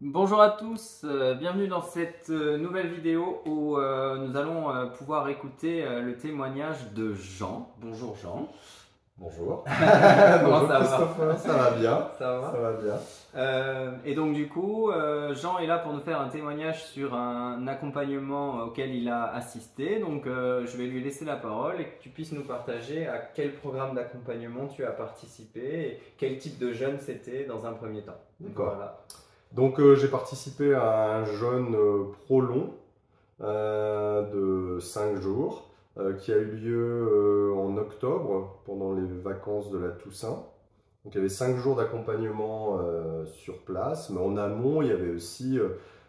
Bonjour à tous, bienvenue dans cette nouvelle vidéo où nous allons pouvoir écouter le témoignage de Jean. Bonjour Jean. Bonjour. Comment Bonjour ça va? Christopher, ça va bien. Ça va? Ça va bien. Et donc du coup, Jean est là pour nous faire un témoignage sur un accompagnement auquel il a assisté. Donc je vais lui laisser la parole et que tu puisses nous partager à quel programme d'accompagnement tu as participé et quel type de jeûne c'était dans un premier temps. D'accord. Voilà. Donc j'ai participé à un jeûne prolong de 5 jours qui a eu lieu en octobre pendant les vacances de la Toussaint. Donc il y avait 5 jours d'accompagnement sur place, mais en amont il y avait aussi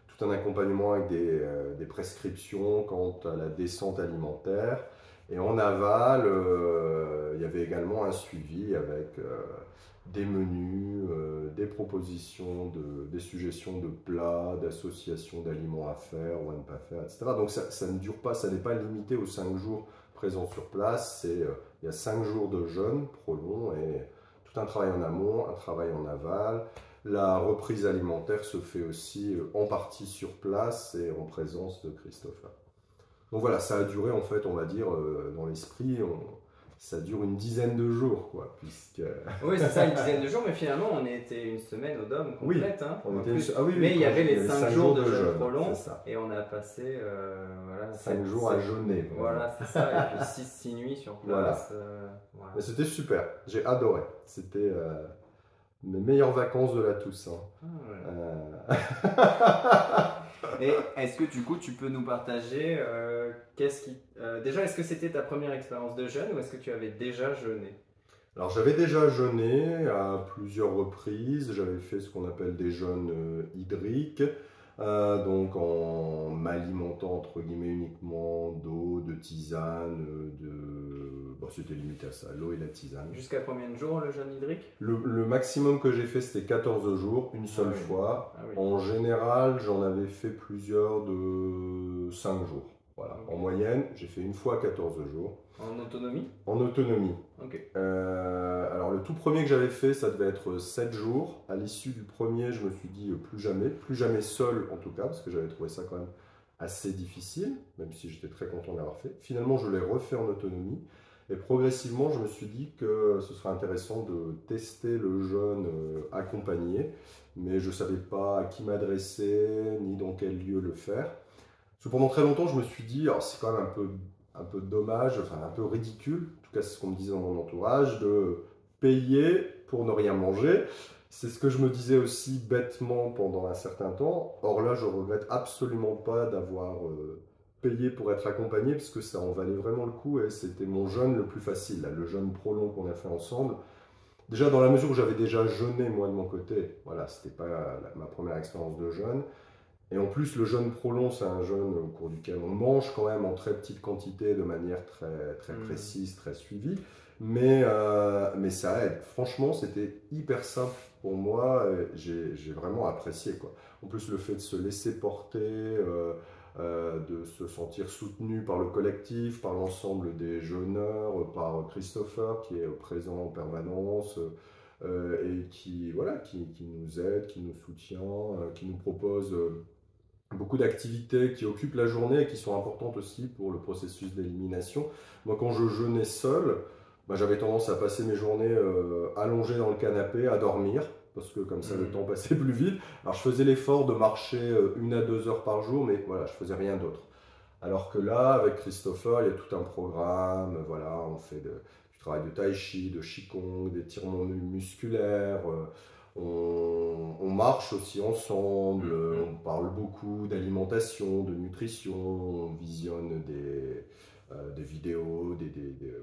tout un accompagnement avec des prescriptions quant à la descente alimentaire. Et en aval, il y avait également un suivi avec des menus, des propositions, des suggestions de plats, d'associations d'aliments à faire ou à ne pas faire, etc. Donc ça ne dure pas, ça n'est pas limité aux 5 jours présents sur place. Il y a 5 jours de jeûne prolong et tout un travail en amont, un travail en aval. La reprise alimentaire se fait aussi en partie sur place et en présence de Christopher. Donc voilà, ça a duré en fait, on va dire, dans l'esprit, ça dure une dizaine de jours, quoi, puisque... Oui, c'est ça, une dizaine de jours, mais finalement, on était une semaine au Dôme complète. Oui, hein, on était plus. Ah oui, mais il y avait les 5 jours de jeûne jeûne, prolong, c'est ça. et on a passé voilà, 5 jours à jeûner. Vraiment. Voilà, c'est ça, et puis 6 nuits sur place. Voilà. Mais c'était super, j'ai adoré. C'était mes meilleures vacances de la Toussaint. Ah, ouais. Et est-ce que du coup, tu peux nous partager déjà, est-ce que c'était ta première expérience de jeûne ou est-ce que tu avais déjà jeûné? Alors j'avais déjà jeûné à plusieurs reprises, j'avais fait ce qu'on appelle des jeûnes hydriques, donc en m'alimentant entre guillemets uniquement d'eau, de tisane, bon, c'était limité à ça, l'eau et la tisane. Jusqu'à combien de jours le jeûne hydrique? Le maximum que j'ai fait c'était 14 jours, une seule fois. Ah oui. En général j'en avais fait plusieurs de 5 jours. Voilà. Okay. En moyenne, j'ai fait une fois 14 jours. En autonomie? En autonomie. Ok. Alors le tout premier que j'avais fait, ça devait être 7 jours. À l'issue du premier, je me suis dit plus jamais seul en tout cas, parce que j'avais trouvé ça quand même assez difficile, même si j'étais très content de l'avoir fait. Finalement, je l'ai refait en autonomie. Et progressivement, je me suis dit que ce serait intéressant de tester le jeûne accompagné, mais je ne savais pas à qui m'adresser, ni dans quel lieu le faire. Parce que pendant très longtemps, je me suis dit, alors c'est quand même un peu dommage, enfin un peu ridicule, en tout cas c'est ce qu'on me disait dans mon entourage, de payer pour ne rien manger. C'est ce que je me disais aussi bêtement pendant un certain temps. Or là, je regrette absolument pas d'avoir payé pour être accompagné, parce que ça en valait vraiment le coup et c'était mon jeûne le plus facile, là, le jeûne prolong qu'on a fait ensemble. Déjà dans la mesure où j'avais déjà jeûné moi de mon côté, voilà, c'était pas ma première expérience de jeûne. Et en plus, le jeûne prolong, c'est un jeûne au cours duquel on mange quand même en très petite quantité, de manière très précise, très suivie. Mais ça aide. Franchement, c'était hyper simple pour moi. J'ai vraiment apprécié, quoi. En plus, le fait de se laisser porter, de se sentir soutenu par le collectif, par l'ensemble des jeûneurs, par Christopher qui est présent en permanence. Et qui nous aide, qui nous soutient, qui nous propose beaucoup d'activités qui occupent la journée et qui sont importantes aussi pour le processus d'élimination. Moi, quand je jeûnais seul, j'avais tendance à passer mes journées allongé dans le canapé, à dormir, parce que comme ça, le temps passait plus vite. Alors, je faisais l'effort de marcher 1 à 2 heures par jour, mais voilà, je faisais rien d'autre. Alors que là, avec Christopher, il y a tout un programme. Voilà, on fait du travail de tai chi, de qigong, des étirements musculaires. On marche aussi ensemble, on parle beaucoup d'alimentation, de nutrition, on visionne des vidéos,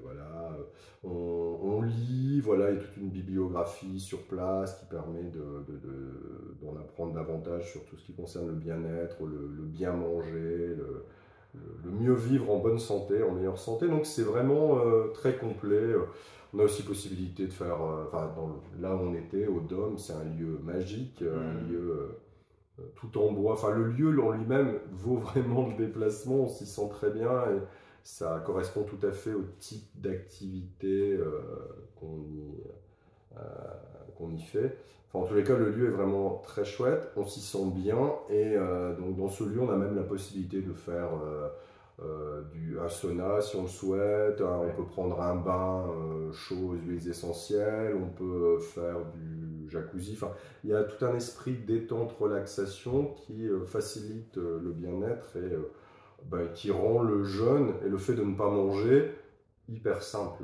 voilà. On lit, voilà, il y a toute une bibliographie sur place qui permet d'en apprendre davantage sur tout ce qui concerne le bien-être, le bien manger, le mieux vivre en bonne santé, en meilleure santé. Donc c'est vraiment très complet. On a aussi possibilité de faire, là où on était, au Dôme, c'est un lieu magique, un lieu tout en bois. Enfin, le lieu en lui-même vaut vraiment le déplacement, on s'y sent très bien et ça correspond tout à fait au type d'activité qu'on qu'on y fait. Enfin, en tous les cas, le lieu est vraiment très chouette, on s'y sent bien et donc dans ce lieu, on a même la possibilité de faire un sauna si on le souhaite, on peut prendre un bain chaud aux huiles essentielles, on peut faire du jacuzzi. Enfin, il y a tout un esprit détente, relaxation qui facilite le bien-être et qui rend le jeûne et le fait de ne pas manger hyper simple.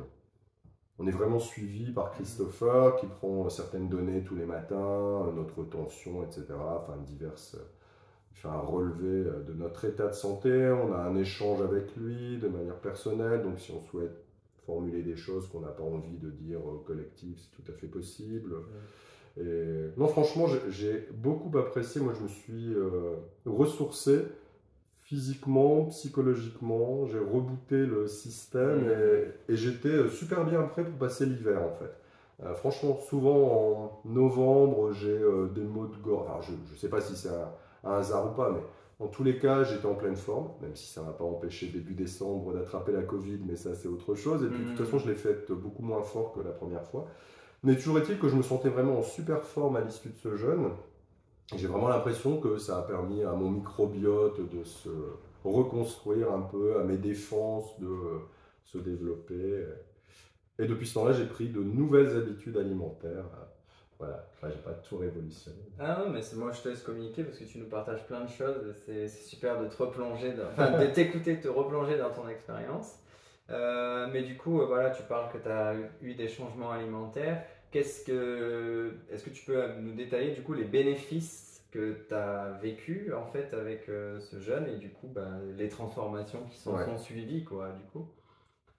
On est vraiment suivi par Christopher qui prend certaines données tous les matins, notre tension, etc. Enfin, diverses. Il fait un relevé de notre état de santé. On a un échange avec lui de manière personnelle. Donc, si on souhaite formuler des choses qu'on n'a pas envie de dire au collectif, c'est tout à fait possible. Et non, franchement, j'ai beaucoup apprécié. Moi, je me suis ressourcé physiquement, psychologiquement, j'ai rebooté le système et j'étais super bien prêt pour passer l'hiver en fait. Franchement, souvent en novembre, j'ai des maux de gorge. Alors, je ne sais pas si c'est un hasard ou pas, mais en tous les cas, j'étais en pleine forme, même si ça ne m'a pas empêché début décembre d'attraper la Covid, mais ça c'est autre chose. Et puis de toute façon, je l'ai faite beaucoup moins fort que la première fois. Mais toujours est-il que je me sentais vraiment en super forme à l'issue de ce jeûne. J'ai vraiment l'impression que ça a permis à mon microbiote de se reconstruire un peu, à mes défenses de se développer. Et depuis ce temps-là, j'ai pris de nouvelles habitudes alimentaires. Voilà, enfin, j'ai pas tout révolutionné. Ah non, mais moi je te laisse communiquer parce que tu nous partages plein de choses. C'est super de te replonger, enfin de t'écouter, de te replonger dans ton expérience. Mais du coup, voilà, tu parles que tu as eu des changements alimentaires. Est-ce que tu peux nous détailler du coup les bénéfices que tu as vécu en fait avec ce jeûne et du coup les transformations qui sont suivies quoi du coup?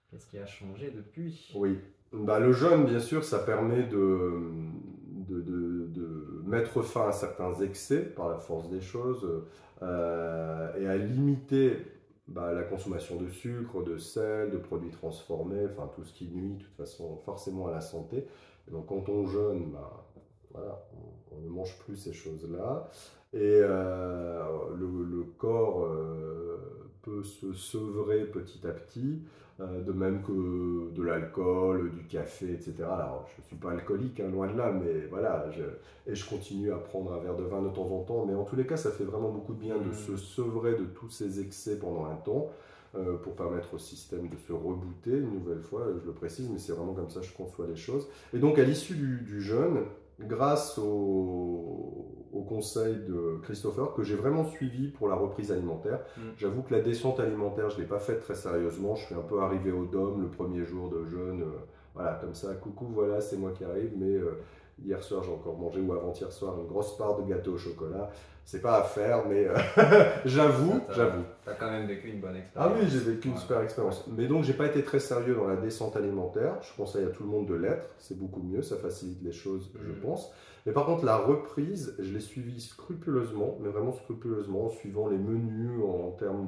Qu'est-ce qui a changé depuis? Oui, le jeûne bien sûr ça permet de mettre fin à certains excès par la force des choses et à limiter la consommation de sucre, de sel, de produits transformés, enfin tout ce qui nuit de toute façon forcément à la santé. Et donc quand on jeûne, voilà, on ne mange plus ces choses-là. Et le corps peut se sevrer petit à petit, de même que de l'alcool, du café, etc. Alors je ne suis pas alcoolique, hein, loin de là, mais voilà, je continue à prendre un verre de vin de temps en temps. Mais en tous les cas, ça fait vraiment beaucoup de bien de se sevrer de tous ces excès pendant un temps. Pour permettre au système de se rebooter une nouvelle fois, je le précise, mais c'est vraiment comme ça que je conçois les choses. Et donc à l'issue du jeûne, grâce au conseil de Christopher, que j'ai vraiment suivi pour la reprise alimentaire, j'avoue que la descente alimentaire, je ne l'ai pas faite très sérieusement, je suis un peu arrivé au dôme le premier jour de jeûne, voilà, comme ça, coucou, voilà, c'est moi qui arrive, mais hier soir j'ai encore mangé, ou avant-hier soir, une grosse part de gâteau au chocolat. C'est pas à faire, mais j'avoue. T'as quand même vécu une bonne expérience. Ah oui, j'ai vécu une super expérience. Mais donc, j'ai pas été très sérieux dans la descente alimentaire. Je conseille à tout le monde de l'être. C'est beaucoup mieux, ça facilite les choses, je pense. Mais par contre, la reprise, je l'ai suivie scrupuleusement, mais vraiment scrupuleusement, en suivant les menus en termes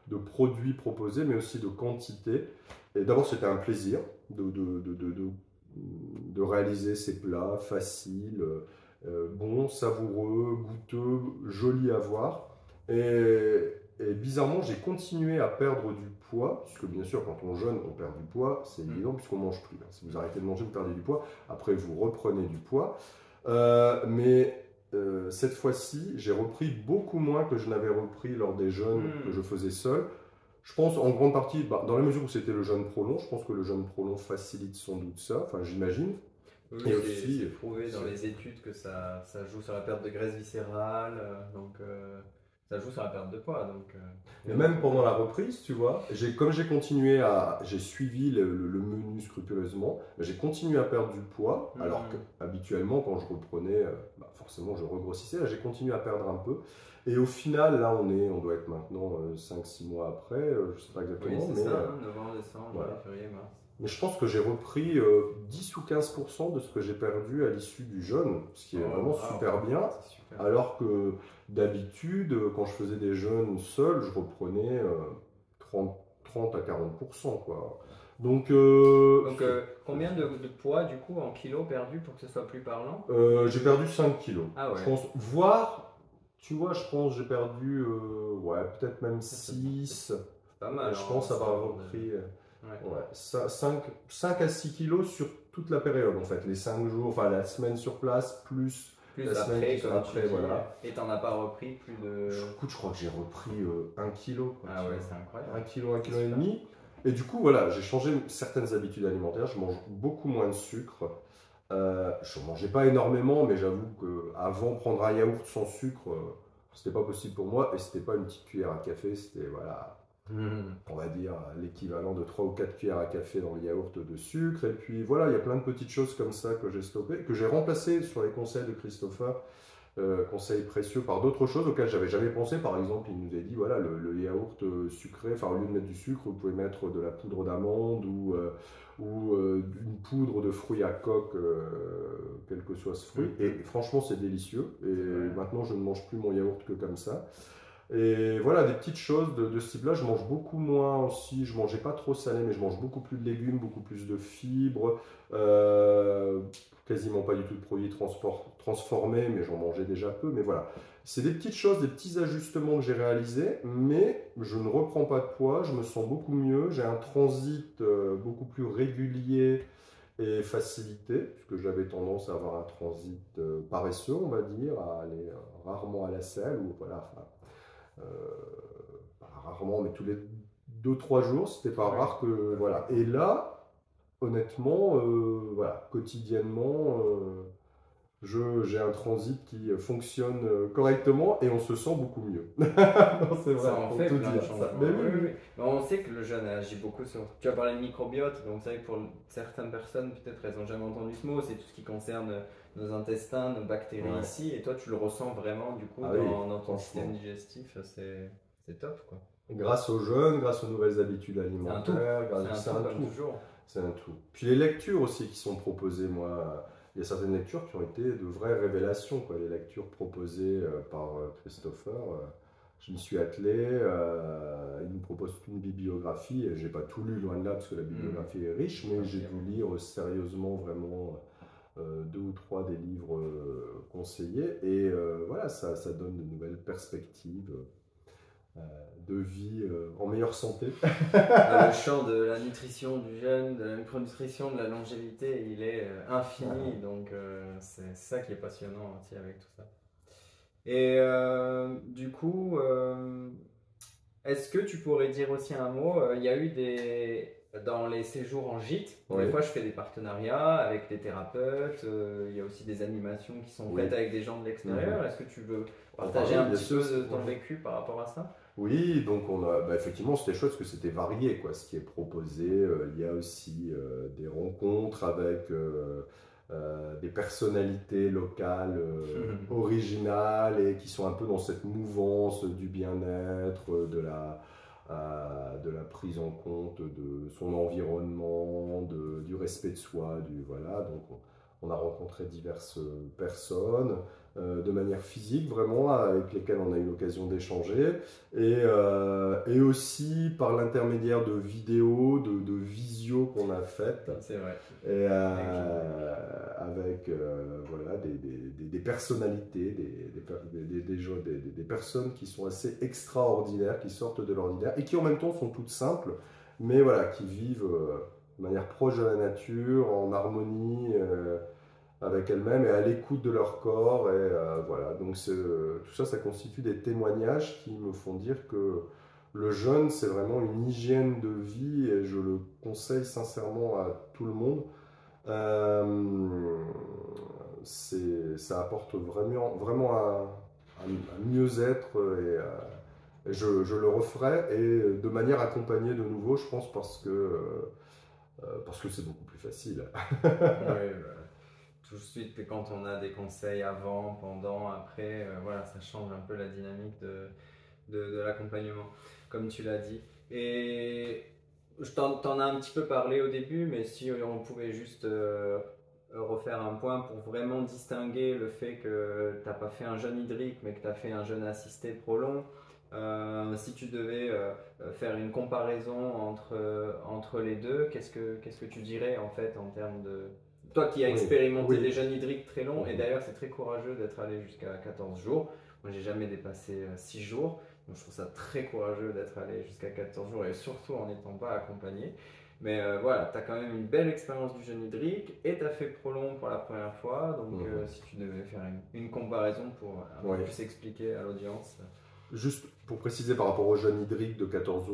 de produits proposés, mais aussi de quantité. Et d'abord, c'était un plaisir de réaliser ces plats faciles, bons, savoureux, goûteux, jolis à voir. Et bizarrement, j'ai continué à perdre du poids, puisque bien sûr, quand on jeûne, on perd du poids, c'est évident, puisqu'on ne mange plus. Si vous arrêtez de manger, vous perdez du poids. Après, vous reprenez du poids. Mais cette fois-ci, j'ai repris beaucoup moins que je n'avais repris lors des jeûnes que je faisais seul. Je pense en grande partie, dans la mesure où c'était le jeûne prolong, je pense que le jeûne prolong facilite sans doute ça, enfin j'imagine. Oui, c'est prouvé dans les études que ça joue sur la perte de graisse viscérale, donc ça joue sur la perte de poids. Donc, et même pendant la reprise, tu vois, comme j'ai suivi le menu scrupuleusement, j'ai continué à perdre du poids, alors qu'habituellement quand je reprenais, forcément je regrossissais, là j'ai continué à perdre un peu. Et au final, là on doit être maintenant 5-6 mois après, je ne sais pas exactement. Oui, c'est ça, novembre, décembre, janvier, février, mars. Mais je pense que j'ai repris 10 ou 15% de ce que j'ai perdu à l'issue du jeûne, ce qui est vraiment super bien. Super. Alors que d'habitude, quand je faisais des jeûnes seuls, je reprenais 30 à 40%, quoi. Donc combien de poids du coup en kilos perdus pour que ce soit plus parlant? J'ai perdu 5 kilos. Ah ouais. Je pense, voire, tu vois, je pense que j'ai perdu peut-être même 6. Pas mal. Je pense avoir repris 5 à 6 kilos sur toute la période en fait, les 5 jours, enfin la semaine sur place, plus la semaine après, qui comme sera tu après, dis, voilà. et t'en as pas repris plus de... Écoute, je crois que j'ai repris 1 kilo. Quoi, Ah ouais, c'est incroyable. 1 kilo, 1 kilo et demi. Et du coup, voilà, j'ai changé certaines habitudes alimentaires. Je mange beaucoup moins de sucre. Je ne mangeais pas énormément, mais j'avoue qu'avant, prendre un yaourt sans sucre, c'était pas possible pour moi. Et c'était pas une petite cuillère à café, c'était, voilà, on va dire l'équivalent de 3 ou 4 cuillères à café dans le yaourt de sucre. Et puis voilà, il y a plein de petites choses comme ça que j'ai stoppées, que j'ai remplacées sur les conseils de Christopher. Conseils précieux par d'autres choses auxquelles j'avais jamais pensé. Par exemple, il nous a dit voilà, le yaourt sucré, enfin au lieu de mettre du sucre, vous pouvez mettre de la poudre d'amande ou une poudre de fruits à coque, quel que soit ce fruit. Et franchement, c'est délicieux. Et maintenant, je ne mange plus mon yaourt que comme ça. Et voilà, des petites choses de ce type-là. Je mange beaucoup moins aussi. Je mangeais pas trop salé, mais je mange beaucoup plus de légumes, beaucoup plus de fibres. Quasiment pas du tout de produits transformés, mais j'en mangeais déjà peu. Mais voilà, c'est des petites choses, des petits ajustements que j'ai réalisés, mais je ne reprends pas de poids, je me sens beaucoup mieux, j'ai un transit beaucoup plus régulier et facilité, puisque j'avais tendance à avoir un transit paresseux, on va dire, à aller rarement à la selle, ou voilà, enfin, rarement, mais tous les 2-3 jours, c'était pas rare que, voilà. Et là, honnêtement, voilà, quotidiennement, j'ai un transit qui fonctionne correctement et on se sent beaucoup mieux. Non, c'est vrai, ça en pour fait tout plein dire. de changements. Mais oui, oui. Mais on sait que le jeûne agit beaucoup sur... Tu as parlé de microbiote, donc c'est vrai que pour certaines personnes, peut-être elles n'ont jamais entendu ce mot, c'est tout ce qui concerne nos intestins, nos bactéries ici, et toi tu le ressens vraiment du coup dans ton système digestif, c'est top quoi. Grâce au jeûne, grâce aux nouvelles habitudes alimentaires, c'est un tout. C'est un tout. Puis les lectures aussi qui sont proposées, moi, il y a certaines lectures qui ont été de vraies révélations, quoi. Les lectures proposées par Christopher, je m'y suis attelé, il nous propose une bibliographie, et j'ai pas tout lu loin de là parce que la bibliographie est riche, mais j'ai dû lire sérieusement vraiment 2 ou 3 des livres conseillés, et voilà, ça donne de nouvelles perspectives de vie en meilleure santé. Le champ de la nutrition, du jeûne, de la micronutrition, de la longévité, il est infini. Donc c'est ça qui est passionnant aussi avec tout ça. Et du coup, est-ce que tu pourrais dire aussi un mot? Il y a eu dans les séjours en gîte, des fois je fais des partenariats avec des thérapeutes, il y a aussi des animations qui sont faites avec des gens de l'extérieur. Est-ce que tu veux partager un petit peu de ton vécu par rapport à ça? Oui, donc effectivement c'était chouette parce que c'était varié quoi, ce qui est proposé. Il y a aussi des rencontres avec des personnalités locales originales et qui sont un peu dans cette mouvance du bien-être, de la prise en compte de son environnement, du respect de soi, voilà. Donc on a rencontré diverses personnes de manière physique vraiment, avec lesquelles on a eu l'occasion d'échanger, et aussi par l'intermédiaire de vidéos, de visios qu'on a faites. C'est vrai. Et avec voilà, des personnalités, des personnes qui sont assez extraordinaires, qui sortent de l'ordinaire et qui en même temps sont toutes simples, mais voilà, qui vivent de manière proche de la nature, en harmonie avec elles-mêmes et à l'écoute de leur corps. Et voilà, donc tout ça, ça constitue des témoignages qui me font dire que le jeûne, c'est vraiment une hygiène de vie et je le conseille sincèrement à tout le monde. Ça apporte vraiment un mieux-être et je le referai et de manière accompagnée de nouveau, je pense, parce que c'est beaucoup plus facile. Oui, tout de suite, quand on a des conseils avant, pendant, après, voilà, ça change un peu la dynamique de l'accompagnement, comme tu l'as dit. Et je t'en ai un petit peu parlé au début, mais si on pouvait juste refaire un point pour vraiment distinguer le fait que tu n'as pas fait un jeûne hydrique, mais que tu as fait un jeûne assisté prolong. Si tu devais faire une comparaison entre les deux, qu'est-ce que tu dirais en fait en termes de... Toi qui as expérimenté des jeûnes hydriques très longs, et d'ailleurs c'est très courageux d'être allé jusqu'à 14 jours. Moi j'ai jamais dépassé 6 jours, donc je trouve ça très courageux d'être allé jusqu'à 14 jours et surtout en n'étant pas accompagné. Mais voilà, tu as quand même une belle expérience du jeûne hydrique et tu as fait prolong pour la première fois. Donc, si tu devais faire une comparaison pour un peu plus expliquer à l'audience. Juste pour préciser par rapport au jeûne hydrique de 14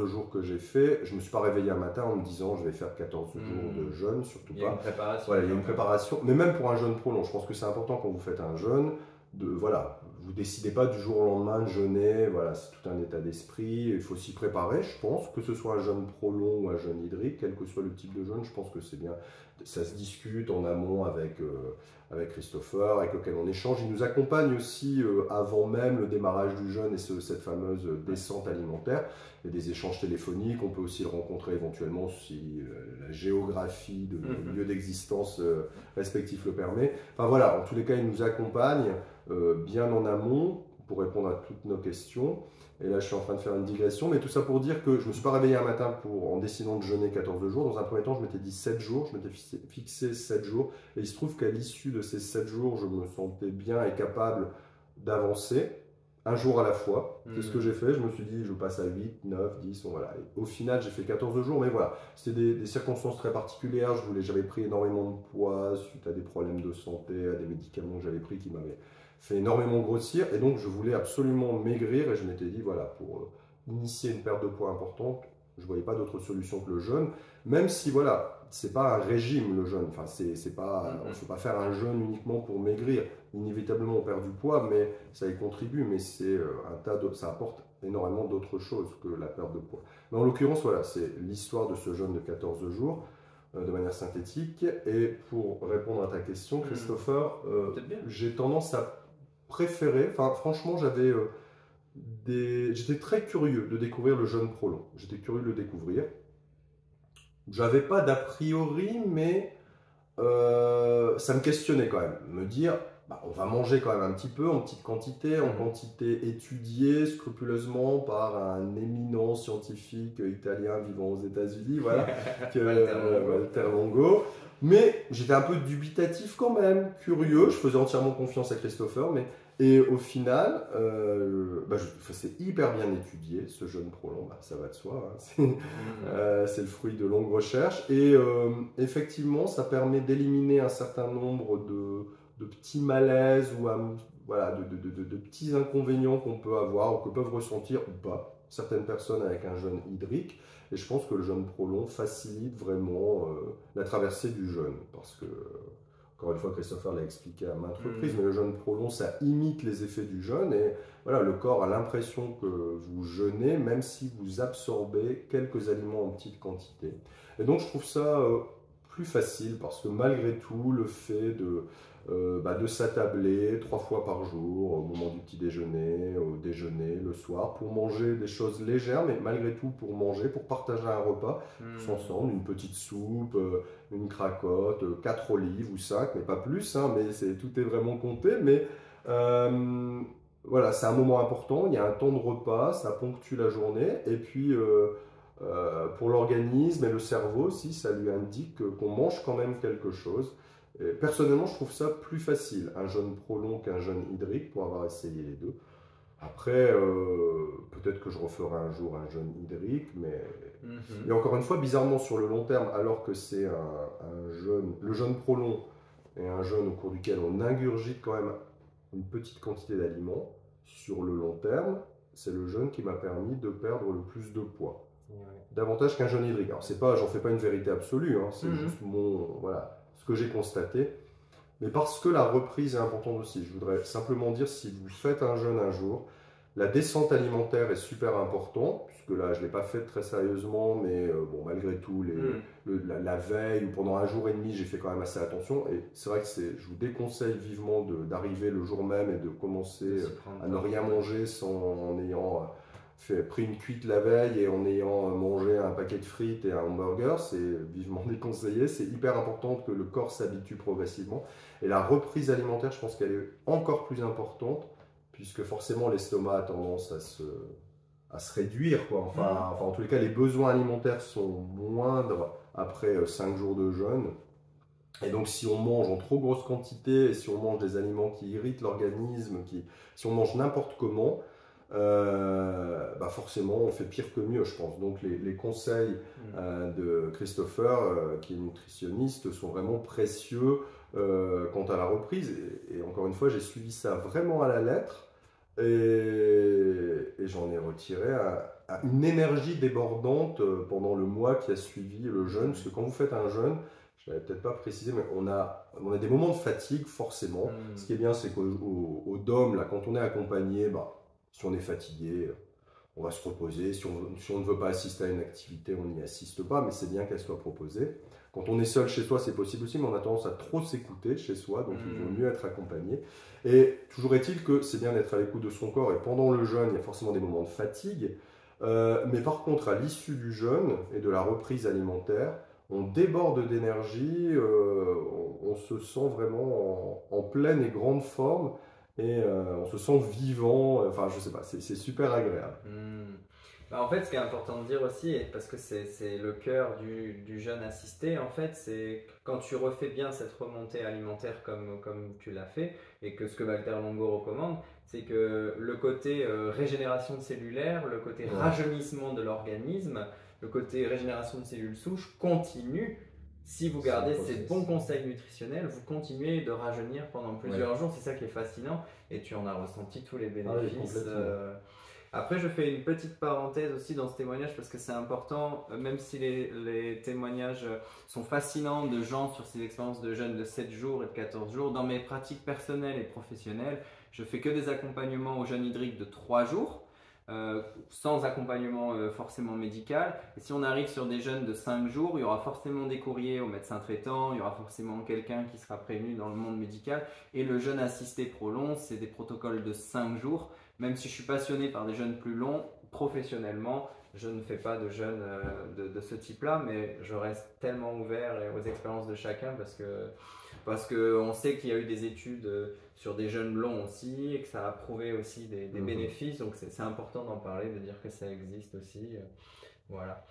jours que j'ai fait, je ne me suis pas réveillé un matin en me disant je vais faire 14 jours de jeûne, surtout pas. Il y a une préparation. Voilà, il y a une préparation, mais même pour un jeûne prolong, je pense que c'est important quand vous faites un jeûne, voilà, vous ne décidez pas du jour au lendemain de jeûner, voilà, c'est tout un état d'esprit, il faut s'y préparer, je pense, que ce soit un jeûne prolong ou un jeûne hydrique, quel que soit le type de jeûne, je pense que c'est bien, ça se discute en amont avec Christopher, avec lequel on échange. Il nous accompagne aussi avant même le démarrage du jeûne et cette fameuse descente alimentaire. Il y a des échanges téléphoniques, on peut aussi le rencontrer éventuellement si la géographie de nos lieux d'existence respectifs le permet. Enfin voilà, en tous les cas, il nous accompagne bien en amont pour répondre à toutes nos questions. Et là, je suis en train de faire une digression, mais tout ça pour dire que je ne me suis pas réveillé un matin en décidant de jeûner 14 jours. Dans un premier temps, je m'étais dit 7 jours, je m'étais fixé 7 jours. Et il se trouve qu'à l'issue de ces 7 jours, je me sentais bien et capable d'avancer, un jour à la fois. C'est ce que j'ai fait. Je me suis dit, je passe à 8, 9, 10, bon, voilà. Et au final, j'ai fait 14 jours, mais voilà. C'était des circonstances très particulières. J'avais pris énormément de poids suite à des problèmes de santé, à des médicaments que j'avais pris qui m'avaient fait énormément grossir, et donc je voulais absolument maigrir, et je m'étais dit, voilà, pour initier une perte de poids importante, je ne voyais pas d'autre solution que le jeûne, même si, voilà, c'est pas un régime le jeûne, enfin, c'est pas, on ne faut pas faire un jeûne uniquement pour maigrir, inévitablement on perd du poids, mais ça y contribue, mais c'est ça apporte énormément d'autres choses que la perte de poids. Mais en l'occurrence, voilà, c'est l'histoire de ce jeûne de 14 jours, de manière synthétique, et pour répondre à ta question, Christopher, j'ai tendance à préféré, enfin franchement j'étais très curieux de découvrir le jeûne prolong, j'étais curieux de le découvrir, j'avais pas d'a priori, mais ça me questionnait quand même, me dire on va manger quand même un petit peu en petite quantité, en quantité étudiée scrupuleusement par un éminent scientifique italien vivant aux États-Unis, voilà, Walter Longo. Mais j'étais un peu dubitatif quand même, curieux, je faisais entièrement confiance à Christopher, et au final, c'est hyper bien étudié, ce jeûne prolong, ça va de soi, hein. C'est le fruit de longues recherches, et effectivement, ça permet d'éliminer un certain nombre de petits malaises ou de petits inconvénients qu'on peut avoir ou que peuvent ressentir ou pas certaines personnes avec un jeûne hydrique. Et je pense que le jeûne prolong facilite vraiment la traversée du jeûne, parce que, encore une fois, Christopher l'a expliqué à maintes reprises, mais le jeûne prolong, ça imite les effets du jeûne, et voilà, le corps a l'impression que vous jeûnez, même si vous absorbez quelques aliments en petite quantité. Et donc, je trouve ça plus facile, parce que malgré tout, le fait de s'attabler 3 fois par jour, au moment du petit déjeuner, au déjeuner, le soir, pour manger des choses légères, mais malgré tout pour manger, pour partager un repas tous ensemble, une petite soupe, une cracotte, 4 olives ou 5, mais pas plus, hein, mais tout est vraiment compté, mais voilà, c'est un moment important, il y a un temps de repas, ça ponctue la journée, et puis pour l'organisme et le cerveau aussi, ça lui indique qu'on mange quand même quelque chose. Et personnellement, je trouve ça plus facile, un jeûne prolong qu'un jeûne hydrique, pour avoir essayé les deux. Après, peut-être que je referai un jour un jeûne hydrique, mais et encore une fois, bizarrement sur le long terme, alors que c'est le jeûne prolong est un jeûne au cours duquel on ingurgite quand même une petite quantité d'aliments, sur le long terme, c'est le jeûne qui m'a permis de perdre le plus de poids. Davantage qu'un jeûne hydrique. Alors, j'en fais pas une vérité absolue, hein, c'est juste ce que j'ai constaté. Mais parce que la reprise est importante aussi, je voudrais simplement dire, si vous faites un jeûne un jour, la descente alimentaire est super importante, puisque là, je ne l'ai pas faite très sérieusement, mais malgré tout, la veille ou pendant un jour et demi, j'ai fait quand même assez attention. Et c'est vrai que je vous déconseille vivement d'arriver le jour même et de commencer à ne rien manger en ayant pris une cuite la veille et en ayant mangé un paquet de frites et un hamburger. C'est vivement déconseillé. C'est hyper important que le corps s'habitue progressivement. Et la reprise alimentaire, je pense qu'elle est encore plus importante, puisque forcément l'estomac a tendance à se réduire, quoi. Enfin, en tous les cas, les besoins alimentaires sont moindres après 5 jours de jeûne. Et donc, si on mange en trop grosse quantité, et si on mange des aliments qui irritent l'organisme, si on mange n'importe comment, bah forcément on fait pire que mieux, je pense. Donc les conseils de Christopher, qui est nutritionniste, sont vraiment précieux quant à la reprise. Et encore une fois, j'ai suivi ça vraiment à la lettre et j'en ai retiré à une énergie débordante pendant le mois qui a suivi le jeûne. Parce que quand vous faites un jeûne, je ne l'avais peut-être pas précisé, mais on a des moments de fatigue forcément. Ce qui est bien, c'est qu'au DOM, là, quand on est accompagné, bah, si on est fatigué, on va se reposer. Si on ne veut pas assister à une activité, on n'y assiste pas, mais c'est bien qu'elle soit proposée. Quand on est seul chez soi, c'est possible aussi, mais on a tendance à trop s'écouter chez soi, donc il vaut mieux être accompagné. Et toujours est-il que c'est bien d'être à l'écoute de son corps, et pendant le jeûne, il y a forcément des moments de fatigue. Mais par contre, à l'issue du jeûne et de la reprise alimentaire, on déborde d'énergie, on se sent vraiment en pleine et grande forme, et on se sent vivant, enfin je sais pas, c'est super agréable. Bah, en fait, ce qui est important de dire aussi, et parce que c'est le cœur du jeûne assisté, en fait, c'est quand tu refais bien cette remontée alimentaire comme tu l'as fait, et que ce que Walter Longo recommande, c'est que le côté régénération cellulaire, le côté rajeunissement de l'organisme, le côté régénération de cellules souches continue. Si vous gardez ces bons conseils nutritionnels, vous continuez de rajeunir pendant plusieurs jours. C'est ça qui est fascinant, et tu en as ressenti tous les bénéfices. Après, je fais une petite parenthèse aussi dans ce témoignage parce que c'est important, même si les témoignages sont fascinants de gens sur ces expériences de jeûne de 7 jours et de 14 jours. Dans mes pratiques personnelles et professionnelles, je fais que des accompagnements au jeûne hydrique de 3 jours. Sans accompagnement forcément médical. Et si on arrive sur des jeûnes de 5 jours, il y aura forcément des courriers au médecin traitant, il y aura forcément quelqu'un qui sera prévenu dans le monde médical. Et le jeûne assisté prolong, c'est des protocoles de 5 jours. Même si je suis passionné par des jeûnes plus longs, professionnellement, je ne fais pas de jeûne de ce type-là, mais je reste tellement ouvert aux expériences de chacun parce qu'on sait qu'il y a eu des études sur des jeûnes longs aussi et que ça a prouvé aussi des bénéfices. Donc c'est important d'en parler, de dire que ça existe aussi. Voilà.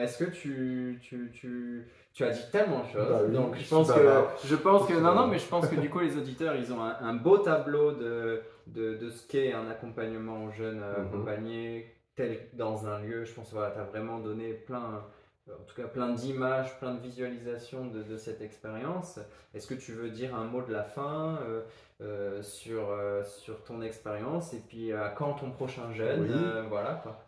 Est-ce que tu as dit tellement de choses, Oui, donc je pense que non, mais je pense que du coup les auditeurs ils ont un beau tableau de ce qu'est un accompagnement aux jeunes accompagnés tel dans un lieu. Je pense que voilà, tu as vraiment donné plein d'images, plein de visualisations de cette expérience. Est-ce que tu veux dire un mot de la fin sur ton expérience et puis à quand ton prochain jeûne? Voilà quoi.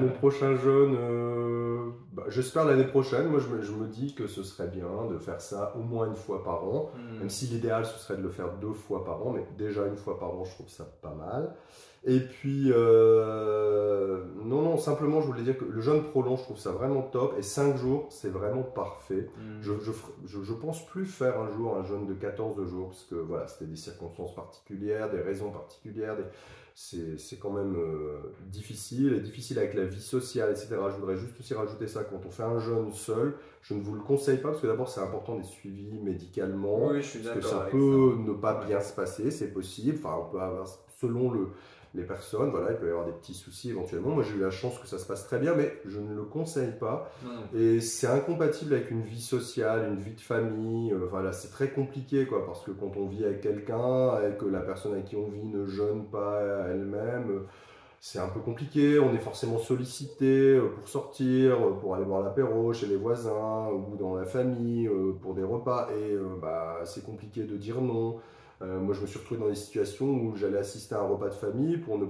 Mon prochain jeûne, j'espère l'année prochaine. Moi, je me dis que ce serait bien de faire ça au moins une fois par an, même si l'idéal ce serait de le faire 2 fois par an, mais déjà une fois par an, je trouve ça pas mal. Et puis, non, simplement, je voulais dire que le jeûne prolong, je trouve ça vraiment top. Et 5 jours, c'est vraiment parfait. Je pense plus faire un jour un jeûne de 14 jours, parce que voilà, c'était des circonstances particulières, des raisons particulières. C'est quand même difficile, et difficile avec la vie sociale, etc. Je voudrais juste aussi rajouter ça, quand on fait un jeûne seul, je ne vous le conseille pas, parce que d'abord, c'est important d'être suivi médicalement. Oui, je suis d'accord. Parce que ça peut ne pas bien se passer, c'est possible. Enfin, on peut avoir, selon les personnes, voilà, il peut y avoir des petits soucis éventuellement. Moi, j'ai eu la chance que ça se passe très bien, mais je ne le conseille pas. Et c'est incompatible avec une vie sociale, une vie de famille. Voilà, c'est très compliqué, quoi, parce que quand on vit avec quelqu'un et que la personne avec qui on vit ne jeûne pas elle-même, c'est un peu compliqué. On est forcément sollicité pour sortir, pour aller boire l'apéro chez les voisins ou dans la famille, pour des repas. Et c'est compliqué de dire non. Moi, je me suis retrouvé dans des situations où j'allais assister à un repas de famille pour ne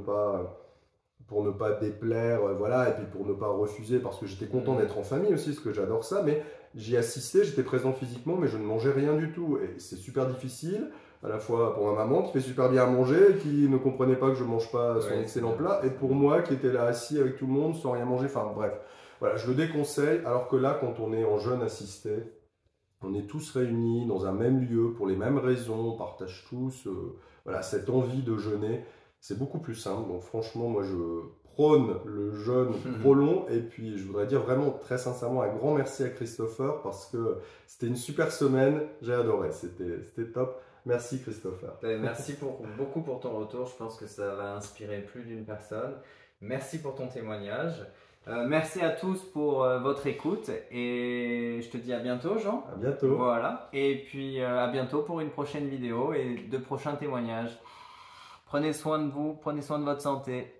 pas déplaire, voilà, et puis pour ne pas refuser, parce que j'étais content d'être en famille aussi, parce que j'adore ça, mais j'y assistais, j'étais présent physiquement, mais je ne mangeais rien du tout. Et c'est super difficile, à la fois pour ma maman qui fait super bien à manger, qui ne comprenait pas que je ne mange pas son excellent plat, et pour moi qui était là assis avec tout le monde sans rien manger. Enfin bref, voilà, je le déconseille, alors que là, quand on est en jeûne assisté, on est tous réunis dans un même lieu pour les mêmes raisons, on partage tous voilà, cette envie de jeûner. C'est beaucoup plus simple. Donc franchement, moi je prône le jeûne prolong. Et puis je voudrais dire vraiment très sincèrement un grand merci à Christopher, parce que c'était une super semaine. J'ai adoré, c'était top. Merci Christopher. Merci beaucoup pour ton retour. Je pense que ça va inspirer plus d'une personne. Merci pour ton témoignage. Merci à tous pour votre écoute et je te dis à bientôt, Jean. À bientôt. Voilà. Et puis à bientôt pour une prochaine vidéo et de prochains témoignages. Prenez soin de vous, prenez soin de votre santé.